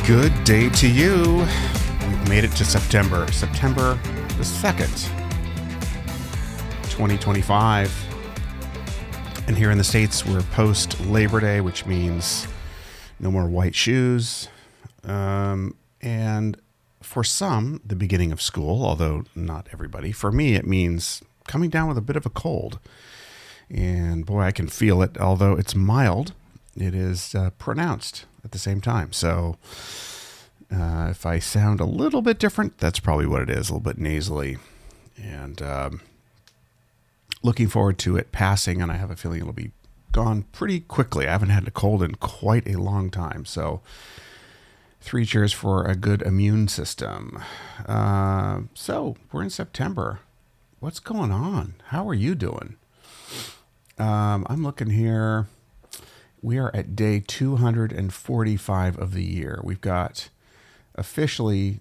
Good day to you. We've made it to September the 2nd, 2025. And here in the States, we're post Labor Day, which means no more white shoes. And for some, the beginning of school, although not everybody. For me, it means coming down with a bit of a cold. And boy, I can feel it. Although it's mild, it is pronounced at the same time. So if I sound a little bit different, that's probably what it is, a little bit nasally. And looking forward to it passing, and I have a feeling it'll be gone pretty quickly. I haven't had a cold in quite a long time. So 3 cheers for a good immune system. So we're in September. What's going on? How are you doing? I'm looking here. We are at day 245 of the year. We've got officially,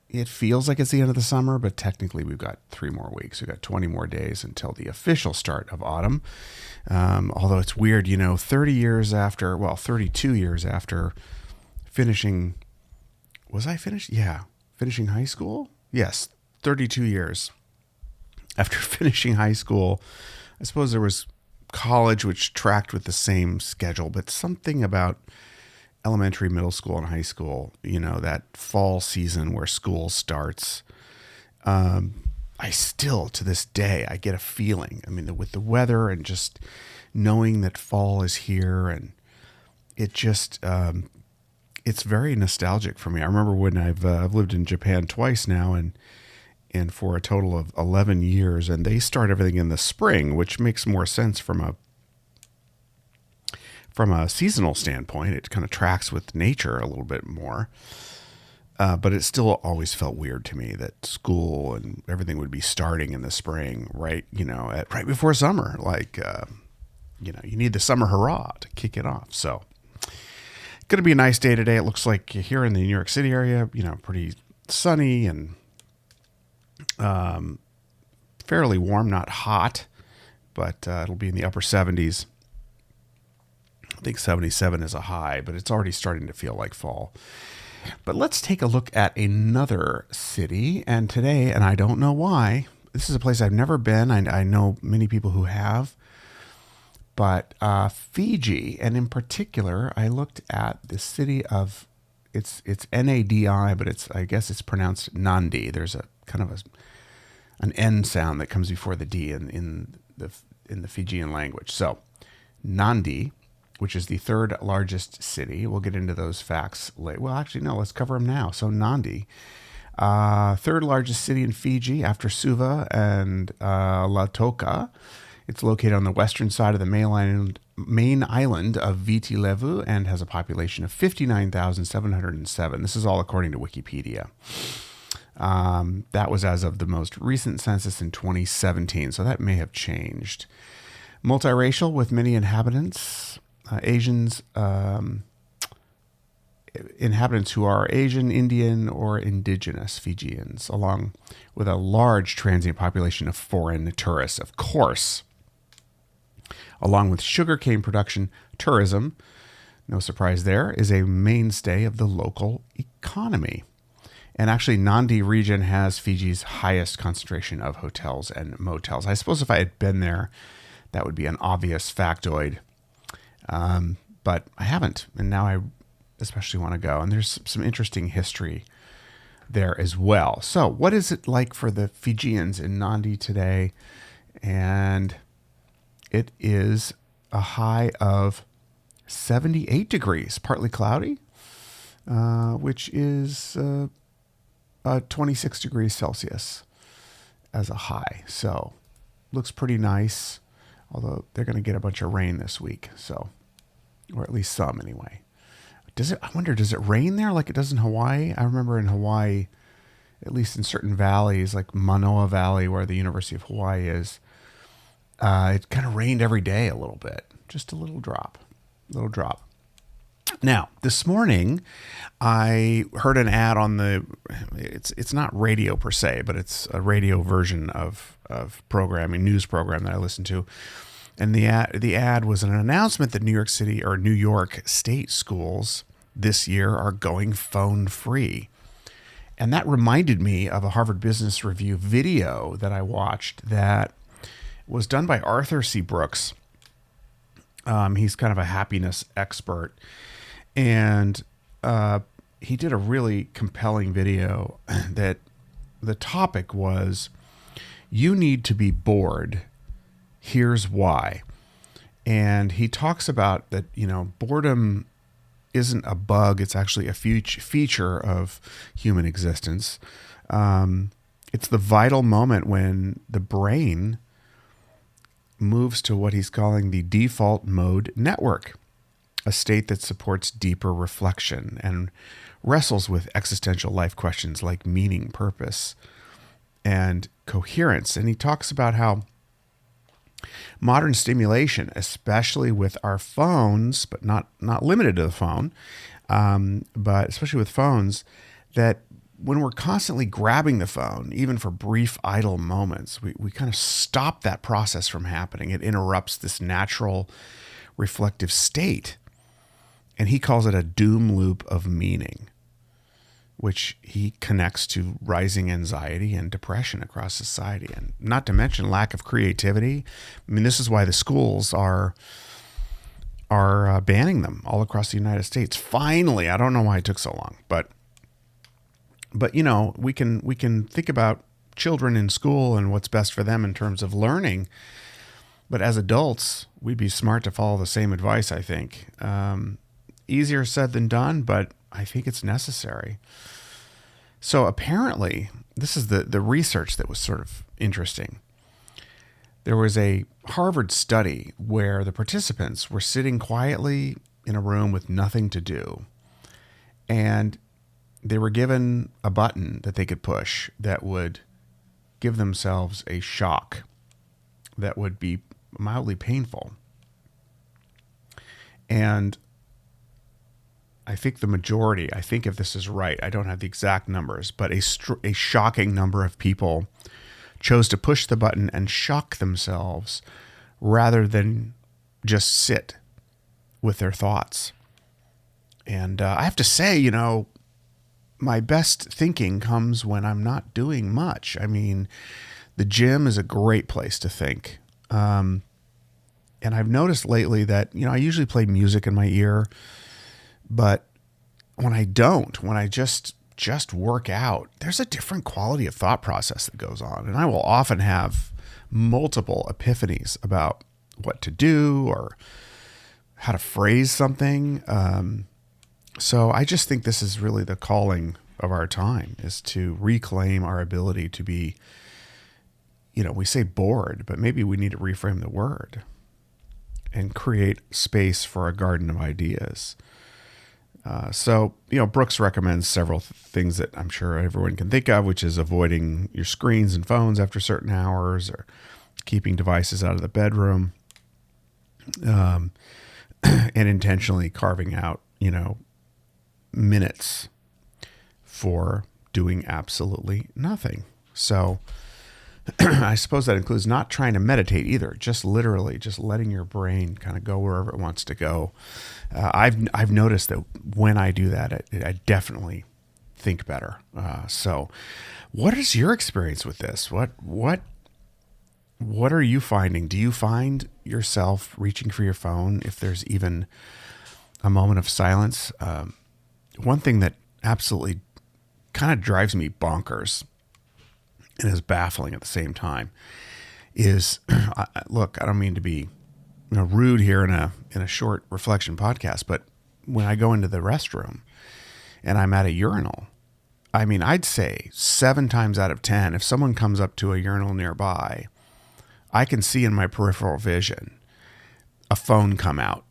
it feels like it's the end of the summer, but technically we've got 3 more weeks. We've got 20 more days until the official start of autumn. Although it's weird, 32 years after finishing, was I finished? Yeah. Finishing high school? Yes. 32 years after finishing high school. I suppose there was college, which tracked with the same schedule, but something about elementary, middle school, and high school, that fall season where school starts. I still, to this day, I get a feeling, with the weather and just knowing that fall is here, and it just, it's very nostalgic for me. I remember when I've lived in Japan twice now, and for a total of 11 years, and they start everything in the spring, which makes more sense from a seasonal standpoint. It kind of tracks with nature a little bit more. But it still always felt weird to me that school and everything would be starting in the spring, right? Right before summer, you need the summer hurrah to kick it off. So going to be a nice day today. It looks like here in the New York City area, pretty sunny and fairly warm, not hot, but it'll be in the upper 70s. I think 77 is a high, but it's already starting to feel like fall. But let's take a look at another city. And today, and I don't know why, this is a place I've never been. I know many people who have, but Fiji, and in particular, I looked at the city of, it's Nadi, but I guess it's pronounced Nandi. There's a kind of an N sound that comes before the D in the Fijian language. So Nandi, which is the 3rd largest city. We'll get into those facts later. Well, actually, no, let's cover them now. So Nandi, 3rd largest city in Fiji after Suva and Lautoka. It's located on the western side of the main island of Viti Levu and has a population of 59,707. This is all according to Wikipedia. That was as of the most recent census in 2017, so that may have changed. Multiracial with many inhabitants. Asians, inhabitants who are Asian, Indian, or indigenous Fijians, along with a large transient population of foreign tourists, of course. Along with sugarcane production, tourism, no surprise there, is a mainstay of the local economy. And actually, Nandi region has Fiji's highest concentration of hotels and motels. I suppose if I had been there, that would be an obvious factoid. But I haven't, and now I especially want to go. And there's some interesting history there as well. So what is it like for the Fijians in Nandi today? And it is a high of 78 degrees, partly cloudy, which is 26 degrees Celsius as a high. So looks pretty nice, although they're going to get a bunch of rain this week. So, or at least some anyway. I wonder, does it rain there like it does in Hawaii? I remember in Hawaii, at least in certain valleys, like Manoa Valley, where the University of Hawaii is, it kind of rained every day a little bit. Just a little drop. Now, this morning, I heard an ad on it's not radio per se, but it's a radio version of programming, news program that I listen to. And the ad was an announcement that New York State schools this year are going phone free. And that reminded me of a Harvard Business Review video that I watched that was done by Arthur C. Brooks. He's kind of a happiness expert. And he did a really compelling video that the topic was, you need to be bored. Here's why. And he talks about that, boredom isn't a bug. It's actually a feature of human existence. It's the vital moment when the brain moves to what he's calling the default mode network, a state that supports deeper reflection and wrestles with existential life questions like meaning, purpose, and coherence. And he talks about how modern stimulation, especially with our phones, but not limited to the phone, but especially with phones, that when we're constantly grabbing the phone, even for brief idle moments, we kind of stop that process from happening. It interrupts this natural reflective state. And he calls it a doom loop of meaning, which he connects to rising anxiety and depression across society, and not to mention lack of creativity. I mean, this is why the schools are banning them all across the United States. Finally, I don't know why it took so long, but we can think about children in school and what's best for them in terms of learning. But as adults, we'd be smart to follow the same advice, I think. Easier said than done, but I think it's necessary. So apparently, this is the research that was sort of interesting. There was a Harvard study where the participants were sitting quietly in a room with nothing to do. And they were given a button that they could push that would give themselves a shock that would be mildly painful. And I think the majority, if this is right, I don't have the exact numbers, but a shocking number of people chose to push the button and shock themselves rather than just sit with their thoughts. And I have to say, my best thinking comes when I'm not doing much. I mean, the gym is a great place to think. And I've noticed lately that, I usually play music in my ear, but when I just work out, there's a different quality of thought process that goes on. And I will often have multiple epiphanies about what to do or how to phrase something. So I just think this is really the calling of our time, is to reclaim our ability to be, we say bored, but maybe we need to reframe the word and create space for a garden of ideas. So Brooks recommends several things that I'm sure everyone can think of, which is avoiding your screens and phones after certain hours, or keeping devices out of the bedroom, and intentionally carving out, minutes for doing absolutely nothing. So I suppose that includes not trying to meditate either, just literally just letting your brain kind of go wherever it wants to go. I've noticed that when I do that, I definitely think better. So what is your experience with this? What are you finding? Do you find yourself reaching for your phone if there's even a moment of silence? One thing that absolutely kind of drives me bonkers and is baffling at the same time is, look, I don't mean to be rude here in a short reflection podcast, but when I go into the restroom and I'm at a urinal, I mean, I'd say 7 times out of 10, if someone comes up to a urinal nearby, I can see in my peripheral vision a phone come out.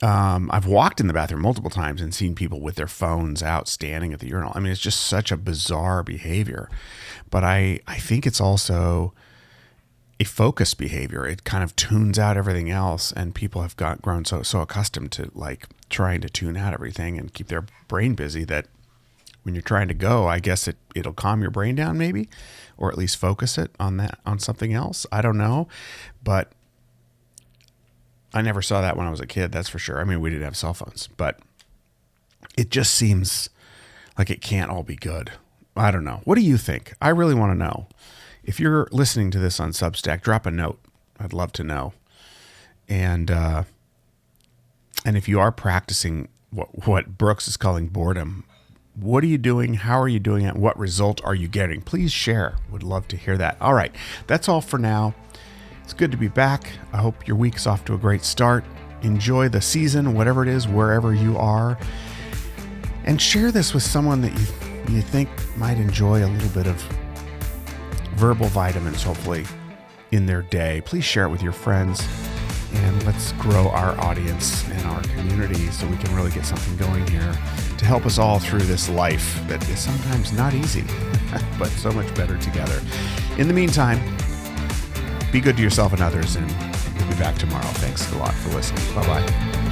I've walked in the bathroom multiple times and seen people with their phones out standing at the urinal. I mean, it's just such a bizarre behavior. But I think it's also a focused behavior. It kind of tunes out everything else, and people have grown so accustomed to like trying to tune out everything and keep their brain busy that when you're trying to go, I guess it'll calm your brain down maybe, or at least focus it on something else. I don't know, but I never saw that when I was a kid, that's for sure. I mean, we didn't have cell phones, but it just seems like it can't all be good. I don't know. What do you think? I really want to know. If you're listening to this on Substack, drop a note. I'd love to know. And if you are practicing what Brooks is calling boredom, what are you doing? How are you doing it? What result are you getting? Please share. Would love to hear that. All right. That's all for now. It's good to be back. I hope your week's off to a great start. Enjoy the season, whatever it is, wherever you are. And share this with someone that you think might enjoy a little bit of verbal vitamins, hopefully, in their day. Please share it with your friends. And let's grow our audience and our community so we can really get something going here to help us all through this life that is sometimes not easy, but so much better together. In the meantime, be good to yourself and others, and we'll be back tomorrow. Thanks a lot for listening. Bye-bye.